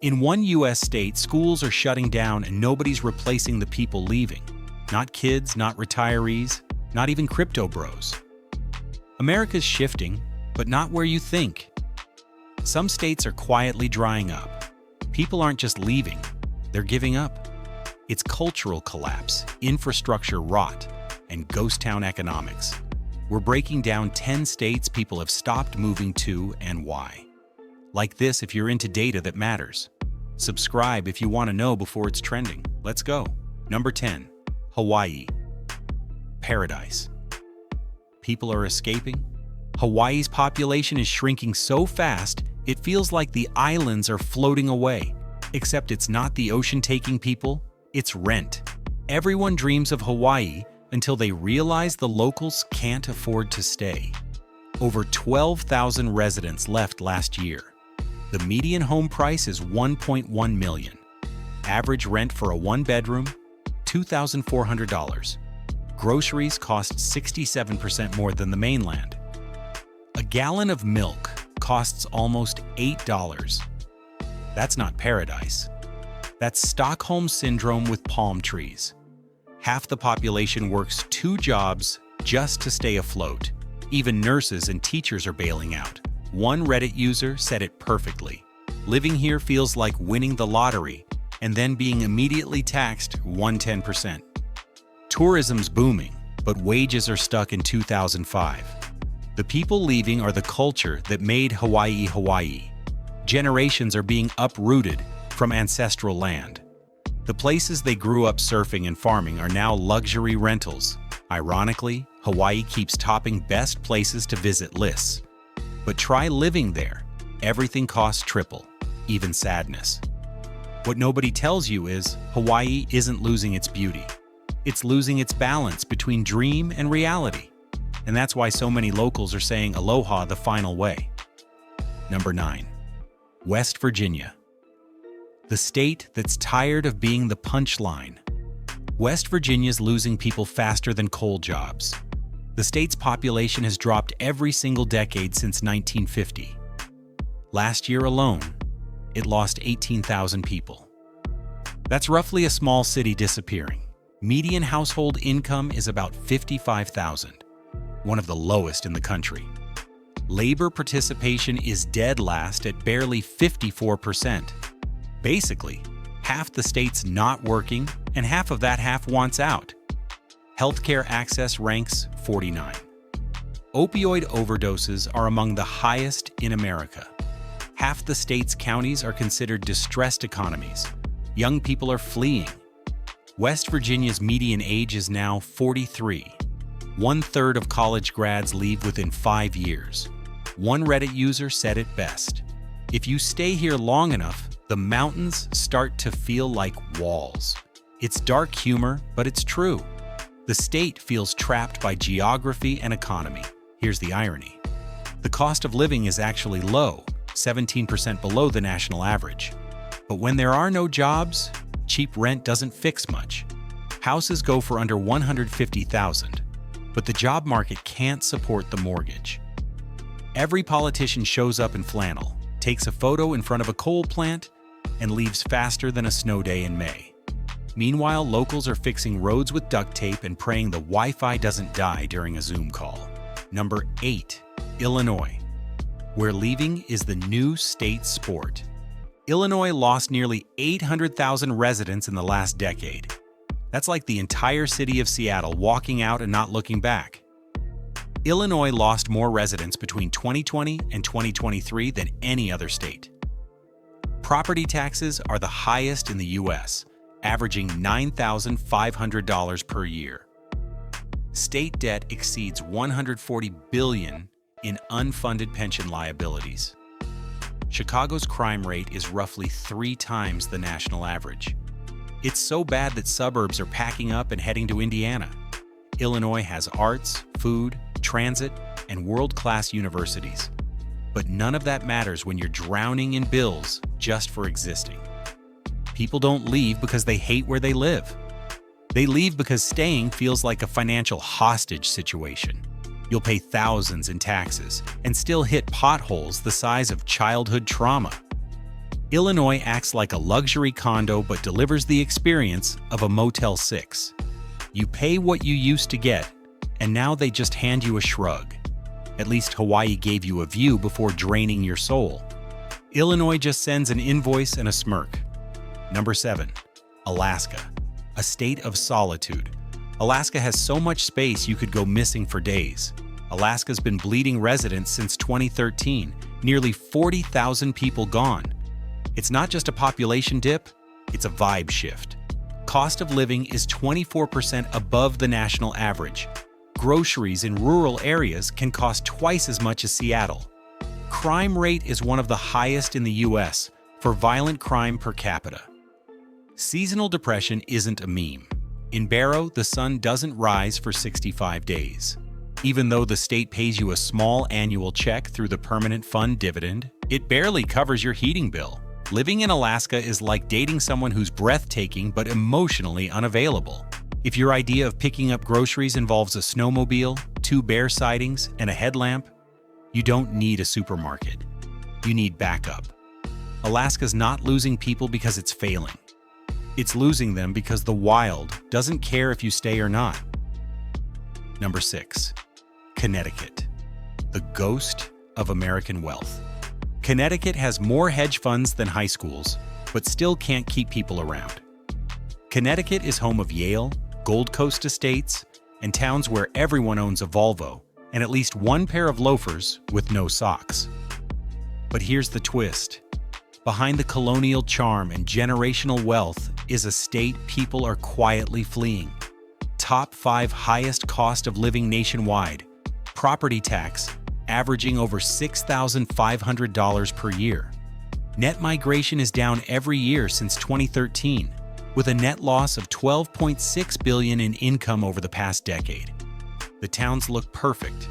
In one U.S. state, schools are shutting down and nobody's replacing the people leaving. Not kids, not retirees, not even crypto bros. America's shifting, but not where you think. Some states are quietly drying up. People aren't just leaving, they're giving up. It's cultural collapse, infrastructure rot, and ghost town economics. We're breaking down 10 states people have stopped moving to and why. Like this if you're into data that matters. Subscribe if you want to know before it's trending. Let's go. Number 10. Hawaii. Paradise. People are escaping. Hawaii's population is shrinking so fast, it feels like the islands are floating away. Except it's not the ocean taking people, it's rent. Everyone dreams of Hawaii until they realize the locals can't afford to stay. Over 12,000 residents left last year. The median home price is $1.1 million. Average rent for a one-bedroom, $2,400. Groceries cost 67% more than the mainland. A gallon of milk costs almost $8. That's not paradise. That's Stockholm Syndrome with palm trees. Half the population works 2 jobs just to stay afloat. Even nurses and teachers are bailing out. One Reddit user said it perfectly. Living here feels like winning the lottery and then being immediately taxed 110%. Tourism's booming, but wages are stuck in 2005. The people leaving are the culture that made Hawaii Hawaii. Generations are being uprooted from ancestral land. The places they grew up surfing and farming are now luxury rentals. Ironically, Hawaii keeps topping best places to visit lists. But try living there. Everything costs triple, even sadness. What nobody tells you is Hawaii isn't losing its beauty. It's losing its balance between dream and reality. And that's why so many locals are saying aloha the final way. Number 9. West Virginia. The state that's tired of being the punchline. West Virginia's losing people faster than coal jobs. The state's population has dropped every single decade since 1950. Last year alone, it lost 18,000 people. That's roughly a small city disappearing. Median household income is about $55,000, one of the lowest in the country. Labor participation is dead last at barely 54%. Basically, half the state's not working, and half of that half wants out. Healthcare access ranks 49. Opioid overdoses are among the highest in America. Half the state's counties are considered distressed economies. Young people are fleeing. West Virginia's median age is now 43. 1/3 of college grads leave within 5 years. One Reddit user said it best. If you stay here long enough, the mountains start to feel like walls. It's dark humor, but it's true. The state feels trapped by geography and economy. Here's the irony. The cost of living is actually low, 17% below the national average. But when there are no jobs, cheap rent doesn't fix much. Houses go for under $150,000, but the job market can't support the mortgage. Every politician shows up in flannel, takes a photo in front of a coal plant, and leaves faster than a snow day in May. Meanwhile, locals are fixing roads with duct tape and praying the Wi-Fi doesn't die during a Zoom call. Number 8. Illinois, where leaving is the new state sport. Illinois lost nearly 800,000 residents in the last decade. That's like the entire city of Seattle walking out and not looking back. Illinois lost more residents between 2020 and 2023 than any other state. Property taxes are the highest in the U.S., averaging $9,500 per year. State debt exceeds $140 billion in unfunded pension liabilities. Chicago's crime rate is roughly 3 times the national average. It's so bad that suburbs are packing up and heading to Indiana. Illinois has arts, food, transit, and world-class universities. But none of that matters when you're drowning in bills just for existing. People don't leave because they hate where they live. They leave because staying feels like a financial hostage situation. You'll pay thousands in taxes and still hit potholes the size of childhood trauma. Illinois acts like a luxury condo but delivers the experience of a Motel 6. You pay what you used to get, and now they just hand you a shrug. At least Hawaii gave you a view before draining your soul. Illinois just sends an invoice and a smirk. Number 7. Alaska. A state of solitude. Alaska has so much space you could go missing for days. Alaska's been bleeding residents since 2013, nearly 40,000 people gone. It's not just a population dip, it's a vibe shift. Cost of living is 24% above the national average. Groceries in rural areas can cost twice as much as Seattle. Crime rate is one of the highest in the US for violent crime per capita. Seasonal depression isn't a meme. In Barrow, the sun doesn't rise for 65 days. Even though the state pays you a small annual check through the permanent fund dividend, it barely covers your heating bill. Living in Alaska is like dating someone who's breathtaking but emotionally unavailable. If your idea of picking up groceries involves a snowmobile, 2 bear sightings, and a headlamp, you don't need a supermarket. You need backup. Alaska's not losing people because it's failing. It's losing them because the wild doesn't care if you stay or not. Number 6. Connecticut. The ghost of American wealth. Connecticut has more hedge funds than high schools, but still can't keep people around. Connecticut is home of Yale, Gold Coast estates, and towns where everyone owns a Volvo and at least one pair of loafers with no socks. But here's the twist. Behind the colonial charm and generational wealth is a state people are quietly fleeing. Top 5 highest cost of living nationwide. Property tax, averaging over $6,500 per year. Net migration is down every year since 2013, with a net loss of $12.6 billion in income over the past decade. The towns look perfect.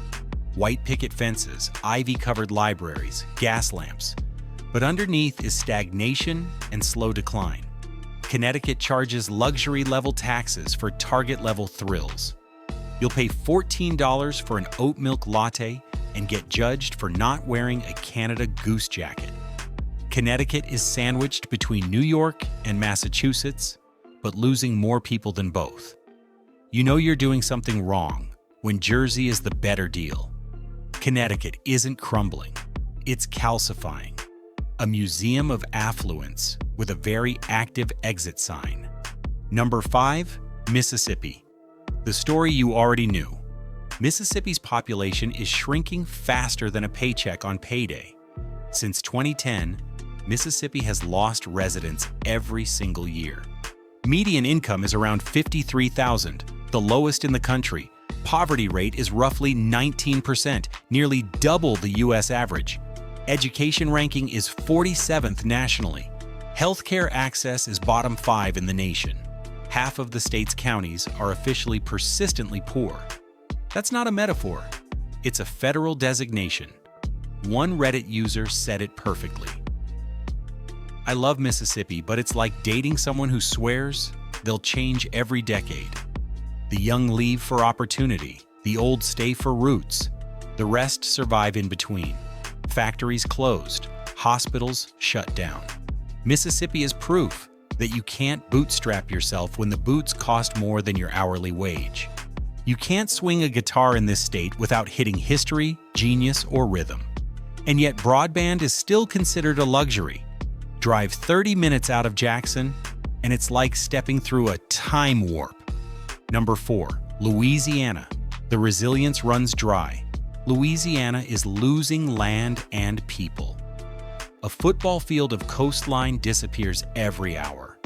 White picket fences, ivy-covered libraries, gas lamps. But underneath is stagnation and slow decline. Connecticut charges luxury-level taxes for Target-level thrills. You'll pay $14 for an oat milk latte and get judged for not wearing a Canada Goose jacket. Connecticut is sandwiched between New York and Massachusetts, but losing more people than both. You know you're doing something wrong when Jersey is the better deal. Connecticut isn't crumbling, it's calcifying. A museum of affluence with a very active exit sign. Number 5, Mississippi. The story you already knew. Mississippi's population is shrinking faster than a paycheck on payday. Since 2010, Mississippi has lost residents every single year. Median income is around $53,000, the lowest in the country. Poverty rate is roughly 19%, nearly double the US average. Education ranking is 47th nationally. Healthcare access is bottom 5 in the nation. Half of the state's counties are officially persistently poor. That's not a metaphor. It's a federal designation. One Reddit user said it perfectly. I love Mississippi, but it's like dating someone who swears they'll change every decade. The young leave for opportunity, the old stay for roots. The rest survive in between. Factories closed, hospitals shut down. Mississippi is proof that you can't bootstrap yourself when the boots cost more than your hourly wage. You can't swing a guitar in this state without hitting history, genius, or rhythm. And yet broadband is still considered a luxury. Drive 30 minutes out of Jackson, and it's like stepping through a time warp. Number 4, Louisiana. The resilience runs dry. Louisiana is losing land and people. A football field of coastline disappears every hour.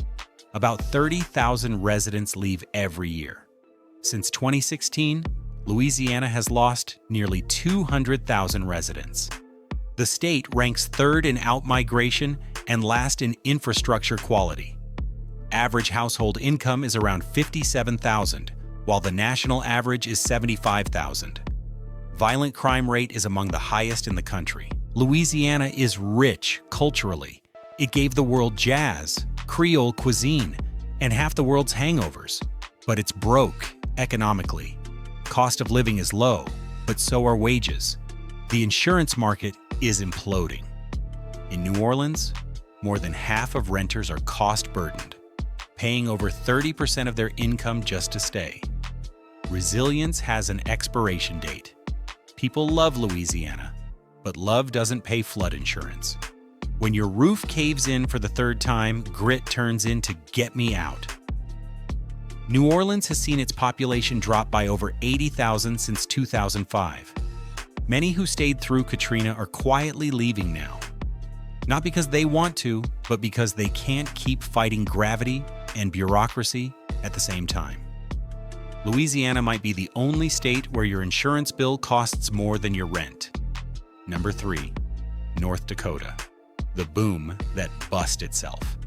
About 30,000 residents leave every year. Since 2016, Louisiana has lost nearly 200,000 residents. The state ranks 3rd in outmigration and last in infrastructure quality. Average household income is around $57,000, while the national average is $75,000. Violent crime rate is among the highest in the country. Louisiana is rich culturally. It gave the world jazz, Creole cuisine, and half the world's hangovers. But it's broke economically. Cost of living is low, but so are wages. The insurance market is imploding. In New Orleans, More than half of renters are cost-burdened, paying over 30% of their income just to stay. Resilience has an expiration date. People love Louisiana, but love doesn't pay flood insurance. When your roof caves in for the third time, grit turns into "get me out." New Orleans has seen its population drop by over 80,000 since 2005. Many who stayed through Katrina are quietly leaving now. Not because they want to, but because they can't keep fighting gravity and bureaucracy at the same time. Louisiana might be the only state where your insurance bill costs more than your rent. Number 3, North Dakota. The boom that bust itself.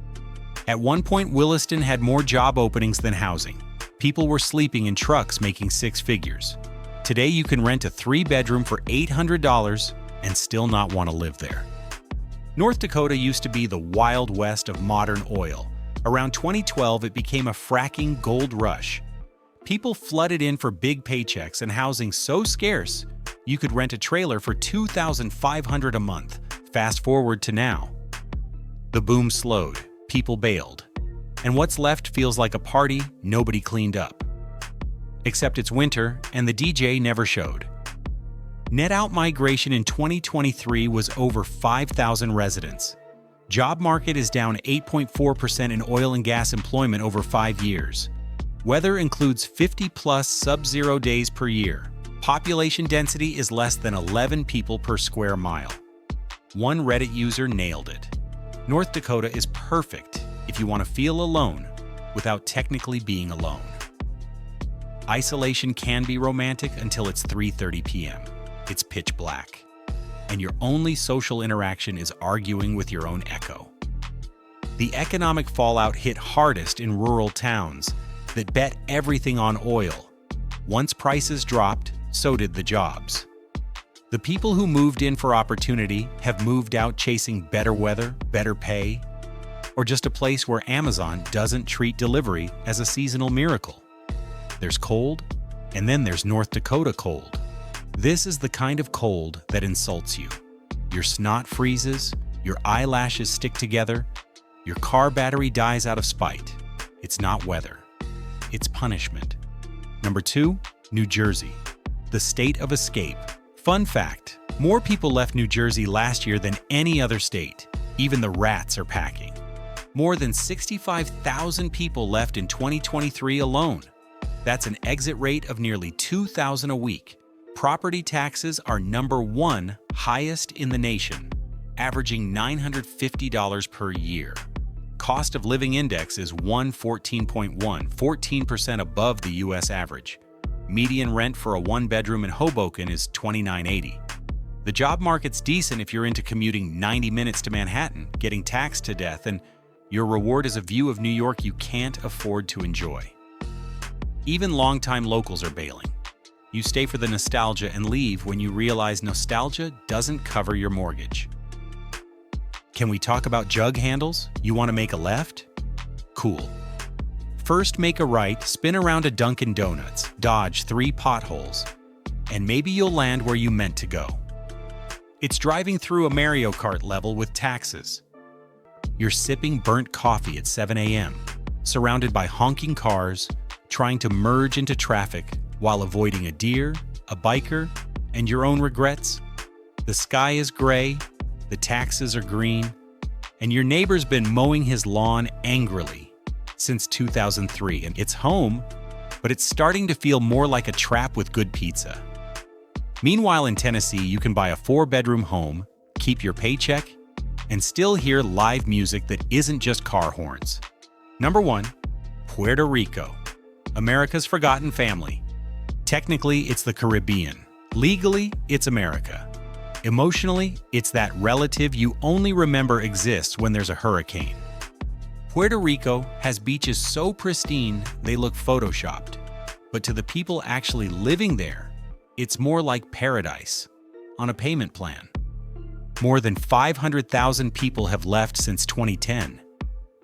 At one point, Williston had more job openings than housing. People were sleeping in trucks making 6 figures. Today, you can rent a 3-bedroom for $800 and still not want to live there. North Dakota used to be the Wild West of modern oil. Around 2012, it became a fracking gold rush. People flooded in for big paychecks and housing so scarce, you could rent a trailer for $2,500 a month. Fast forward to now. The boom slowed, people bailed, and what's left feels like a party nobody cleaned up. Except it's winter and the DJ never showed. Net out migration in 2023 was over 5,000 residents. Job market is down 8.4% in oil and gas employment over 5 years. Weather includes 50-plus sub-zero days per year. Population density is less than 11 people per square mile. One Reddit user nailed it. North Dakota is perfect if you want to feel alone without technically being alone. Isolation can be romantic until it's 3:30 p.m. It's pitch black, and your only social interaction is arguing with your own echo. The economic fallout hit hardest in rural towns that bet everything on oil. Once prices dropped, so did the jobs. The people who moved in for opportunity have moved out chasing better weather, better pay, or just a place where Amazon doesn't treat delivery as a seasonal miracle. There's cold, and then there's North Dakota cold. This is the kind of cold that insults you. Your snot freezes, your eyelashes stick together, your car battery dies out of spite. It's not weather. It's punishment. Number 2, New Jersey, the state of escape. Fun fact, more people left New Jersey last year than any other state. Even the rats are packing. More than 65,000 people left in 2023 alone. That's an exit rate of nearly 2,000 a week. Property taxes are number 1 highest in the nation, averaging $950 per year. Cost of living index is 114.1, 14% above the U.S. average. Median rent for a 1-bedroom in Hoboken is $29.80. The job market's decent if you're into commuting 90 minutes to Manhattan, getting taxed to death, and your reward is a view of New York you can't afford to enjoy. Even longtime locals are bailing. You stay for the nostalgia and leave when you realize nostalgia doesn't cover your mortgage. Can we talk about jug handles? You want to make a left? Cool. First, make a right, spin around a Dunkin' Donuts, dodge 3 potholes, and maybe you'll land where you meant to go. It's driving through a Mario Kart level with taxes. You're sipping burnt coffee at 7 a.m., surrounded by honking cars, trying to merge into traffic while avoiding a deer, a biker, and your own regrets. The sky is gray, the taxes are green, and your neighbor's been mowing his lawn angrily since 2003, and it's home, but it's starting to feel more like a trap with good pizza. Meanwhile, in Tennessee, you can buy a 4-bedroom home, keep your paycheck, and still hear live music that isn't just car horns. Number 1, Puerto Rico, America's forgotten family. Technically, it's the Caribbean. Legally, it's America. Emotionally, it's that relative you only remember exists when there's a hurricane. Puerto Rico has beaches so pristine they look photoshopped, but to the people actually living there, it's more like paradise on a payment plan. More than 500,000 people have left since 2010.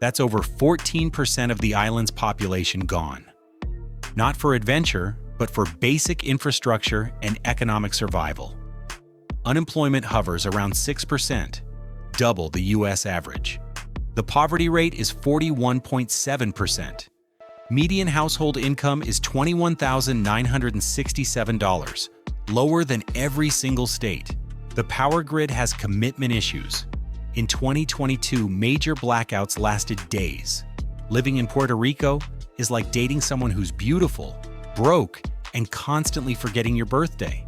That's over 14% of the island's population gone. Not for adventure, but for basic infrastructure and economic survival. Unemployment hovers around 6%, double the U.S. average. The poverty rate is 41.7%. Median household income is $21,967, lower than every single state. The power grid has commitment issues. In 2022, major blackouts lasted days. Living in Puerto Rico is like dating someone who's beautiful, broke, and constantly forgetting your birthday.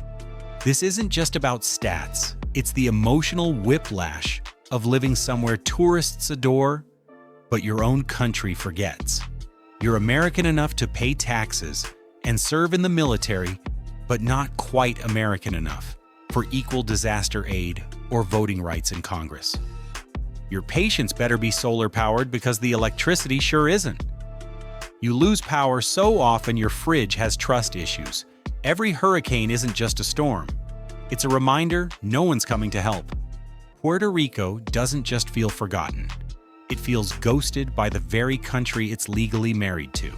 This isn't just about stats. It's the emotional whiplash of living somewhere tourists adore, but your own country forgets. You're American enough to pay taxes and serve in the military, but not quite American enough for equal disaster aid or voting rights in Congress. Your patience better be solar-powered because the electricity sure isn't. You lose power so often your fridge has trust issues. Every hurricane isn't just a storm. It's a reminder no one's coming to help. Puerto Rico doesn't just feel forgotten. It feels ghosted by the very country it's legally married to.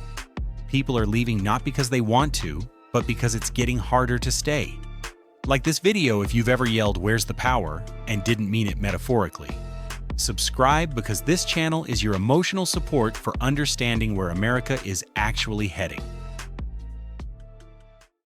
People are leaving not because they want to, but because it's getting harder to stay. Like this video if you've ever yelled, "Where's the power?" and didn't mean it metaphorically. Subscribe because this channel is your emotional support for understanding where America is actually heading.